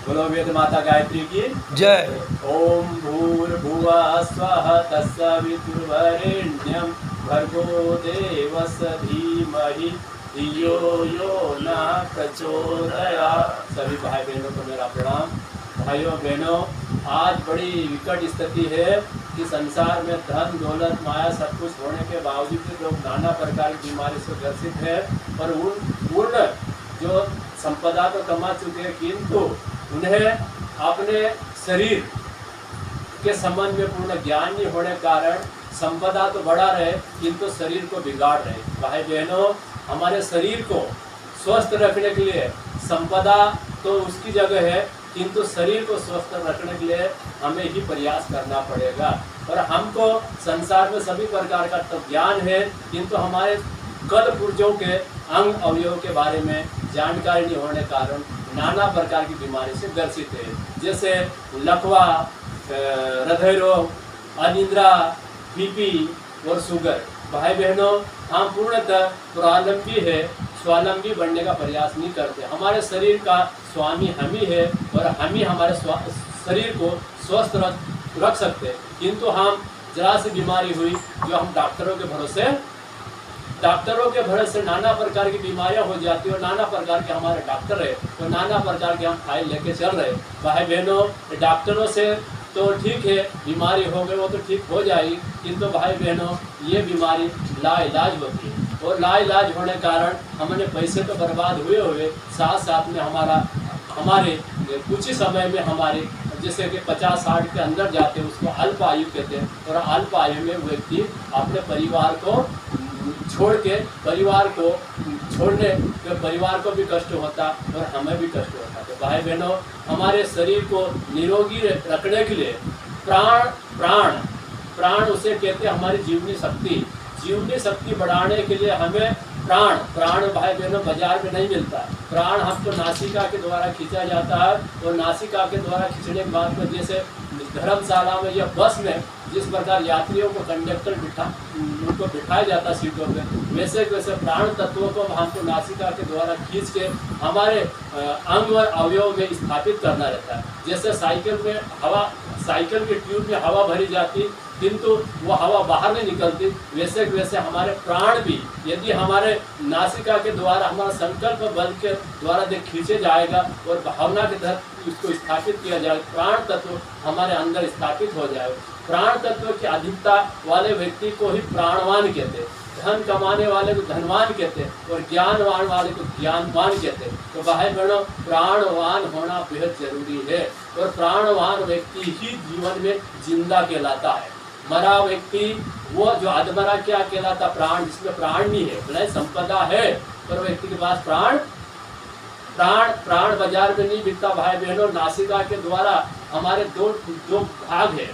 बोलो वेद माता गायत्री की जय। ओम भूर्भुवः स्वः तत्सवितुर्वरेण्यं भर्गो देवस्य धीमहि धियो यो न प्रचोदयात्। सभी भाई बहनों को मेरा प्रणाम। भाइयों बहनों, आज बड़ी विकट स्थिति है कि संसार में धन दौलत माया सब कुछ होने के बावजूद भी लोग नाना प्रकार की बीमारी से ग्रसित है और पूर्ण जो संपदा तो कमा चुके हैं, किंतु उन्हें अपने शरीर के संबंध में पूर्ण ज्ञान नहीं होने के कारण संपदा तो बढ़ा रहे किंतु शरीर को बिगाड़ रहे। भाई बहनों, हमारे शरीर को स्वस्थ रखने के लिए संपदा तो उसकी जगह है, किंतु शरीर को स्वस्थ रखने के लिए हमें ही प्रयास करना पड़ेगा। और हमको संसार में सभी प्रकार का तो ज्ञान है, किंतु हमारे कल पुर्जों के अंग अवयव के बारे में जानकारी नहीं होने के कारण नाना प्रकार की बीमारी से ग्रसित है, जैसे लकवा, हृदय रोग, अनिद्रा, बीपी और शुगर। भाई बहनों, हम पूर्णतः स्वावलंबी है, स्वावलंबी बनने का प्रयास नहीं करते। हमारे शरीर का स्वामी हम ही है और हम ही हमारे शरीर को स्वस्थ रख सकते हैं, किंतु हम जरा सी बीमारी हुई जो हम डॉक्टरों के भरोसे नाना प्रकार की बीमारियां हो जाती है और नाना प्रकार के हमारे डॉक्टर है तो नाना प्रकार के हम फाइल लेके चल रहे। भाई बहनों, डॉक्टरों से तो ठीक है, बीमारी हो गई वो तो ठीक हो जाएगी, किंतु भाई बहनों ये बीमारी लाइलाज होती है और लाइलाज होने के कारण हमारे पैसे तो बर्बाद हुए साथ साथ में हमारे कुछ ही समय में हमारे जैसे कि 50-60 के अंदर जाते हैं उसको अल्प आयु कहते हैं और अल्प आयु में व्यक्ति अपने परिवार को छोड़ के परिवार को भी कष्ट होता और हमें भी कष्ट होता। तो भाई बहनों, हमारे शरीर को निरोगी रखने के लिए प्राण उसे कहते हैं हमारी जीवनी शक्ति बढ़ाने के लिए हमें प्राण भाई बहनों बाजार में नहीं मिलता। प्राण हमको नासिका के द्वारा खींचा जाता है और नासिका के द्वारा खींचने के बाद में जैसे धर्मशाला में या बस में जिस प्रकार यात्रियों को कंडक्टर उनको बिठाया जाता सीटों पे, वैसे प्राण तत्वों को हमको नासिका के द्वारा खींच के हमारे अंग और अवयव में स्थापित करना रहता है। जैसे साइकिल के ट्यूब में हवा भरी जाती किंतु वो हवा बाहर नहीं निकलती, वैसे हमारे प्राण भी यदि हमारे नासिका के द्वारा हमारा संकल्प बल के द्वारा खींचे जाएगा और भावना के तहत उसको स्थापित किया जाए, प्राण तत्व हमारे अंदर स्थापित हो जाए। प्राण तत्व की अधिकता वाले व्यक्ति को ही प्राणवान कहते हैं, धन कमाने वाले को धनवान कहते हैं और ज्ञानवान वाले को ज्ञानवान कहते हैं। तो भाई बहनों, प्राणवान होना बेहद जरूरी है और प्राणवान व्यक्ति ही जीवन में जिंदा कहलाता है। मरा व्यक्ति वो जो अधमरा क्या कहलाता, प्राण जिसमें प्राण नहीं है, भले संपदा है पर व्यक्ति के पास प्राण बाजार में नहीं बिकता। भाई बहनों, नासिका के द्वारा हमारे दो भाग है,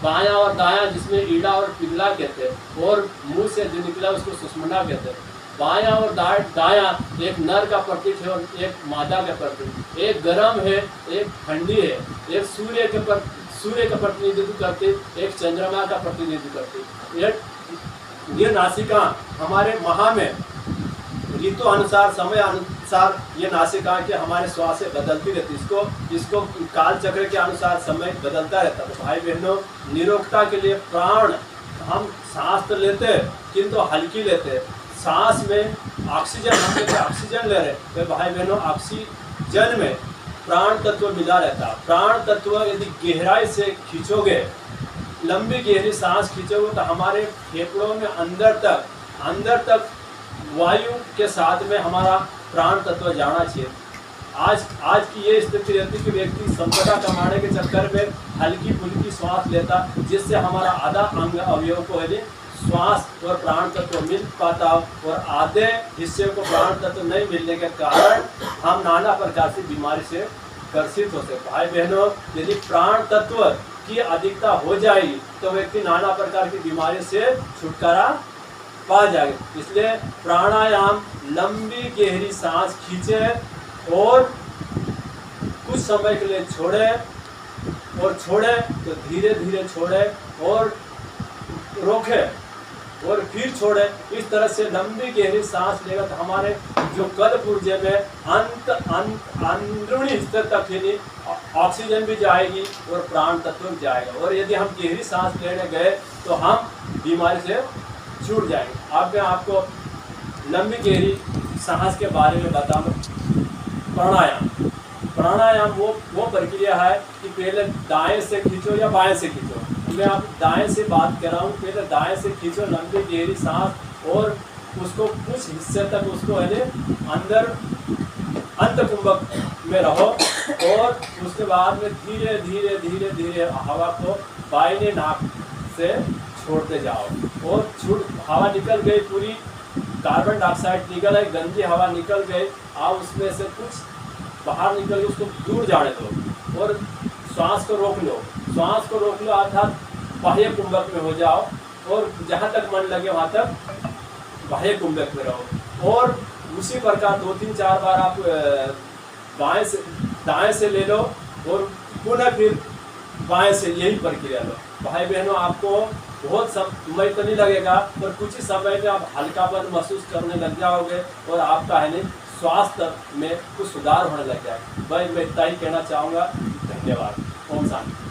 बायां और दायां, जिसमें ईड़ा और पिघला कहते हैं और मुंह से जो निकला उसको सुषमना कहते हैं। बायां और दायां एक नर का प्रतीक है और एक मादा का प्रतीक, एक गर्म है एक ठंडी है, एक सूर्य का प्रतिनिधित्व करते, एक चंद्रमा का प्रतिनिधित्व करते। ये नासिका हमारे महा में ऋतु अनुसार समय अनुसार ये नासिका के हमारे श्वास से बदलती रहती, इसको काल चक्र के अनुसार समय बदलता रहता। तो भाई बहनों, निरोगता के लिए प्राण हम सांस तो लेते किंतु हल्की लेते, सांस में ऑक्सीजन हम कहते ऑक्सीजन ले रहे, तो भाई बहनों ऑक्सीजन में प्राण तत्व मिला रहता। प्राण तत्व यदि गहराई से खींचोगे, लंबी गहरी सांस खींचोगे तो हमारे फेफड़ों में अंदर तक वायु के साथ में हमारा प्राण तत्व जाना चाहिए। आज की ये स्थिति रहती कि व्यक्ति संपदा कमाने के चक्कर में हल्की फुल्की श्वास लेता, जिससे हमारा आधा अंग अवयव को यदि श्वास और प्राण तत्व मिल पाता और आधे हिस्से को प्राण तत्व नहीं मिलने के कारण हम नाना प्रकार की बीमारी से ग्रसित होते। भाई बहनों, यदि प्राण तत्व की अधिकता हो जाएगी तो व्यक्ति नाना प्रकार की बीमारी से छुटकारा पा जाएगा। इसलिए प्राणायाम लंबी गहरी सांस खींचे और कुछ समय के लिए छोड़े तो धीरे धीरे छोड़े और रोके और फिर छोड़े। इस तरह से लंबी गहरी सांस लेगा तो हमारे जो कल पुर्जे में अंदरूनी हिस्से तक ही नहीं ऑक्सीजन भी जाएगी और प्राण तत्व भी जाएगा। और यदि हम गहरी सांस लेने गए तो हम बीमारी से छूट जाएंगे। अब मैं आपको लंबी गहरी सांस के बारे में बताऊँ। प्राणायाम वो प्रक्रिया है कि पहले दाएं से खींचो या बाएं से खींचो। मैं आप दाएं से बात कर रहा हूँ। पहले दाएं से खींचो लंबी गहरी सांस और उसको कुछ हिस्से तक उसको अंदर अंत कुंभक में रहो और उसके बाद में धीरे धीरे धीरे धीरे हवा को बाएं नाक से छोड़ते जाओ और हवा निकल गई, पूरी कार्बन डाइऑक्साइड निकल गई, गंदी हवा निकल गई। आप उसमें से कुछ बाहर निकल के उसको दूर जाने दो और श्वास को रोक लो। श्वास को रोक लो अर्थात बाह्य कुंभक में हो जाओ और जहाँ तक मन लगे वहाँ तक बाह्य कुंभक में रहो। और उसी प्रकार 2-3-4 बार आप दाएं से ले लो और पुनः फिर बाएं से, यही प्रक्रिया लो। भाई बहनों, आपको बहुत समय तो नहीं लगेगा पर कुछ ही समय में आप हल्कापन महसूस करने लग जाओगे और आपका स्वास्थ्य में कुछ सुधार होने लग जाएगा। भाई मैं इतना ही कहना चाहूँगा। धन्यवाद। ओम शांति।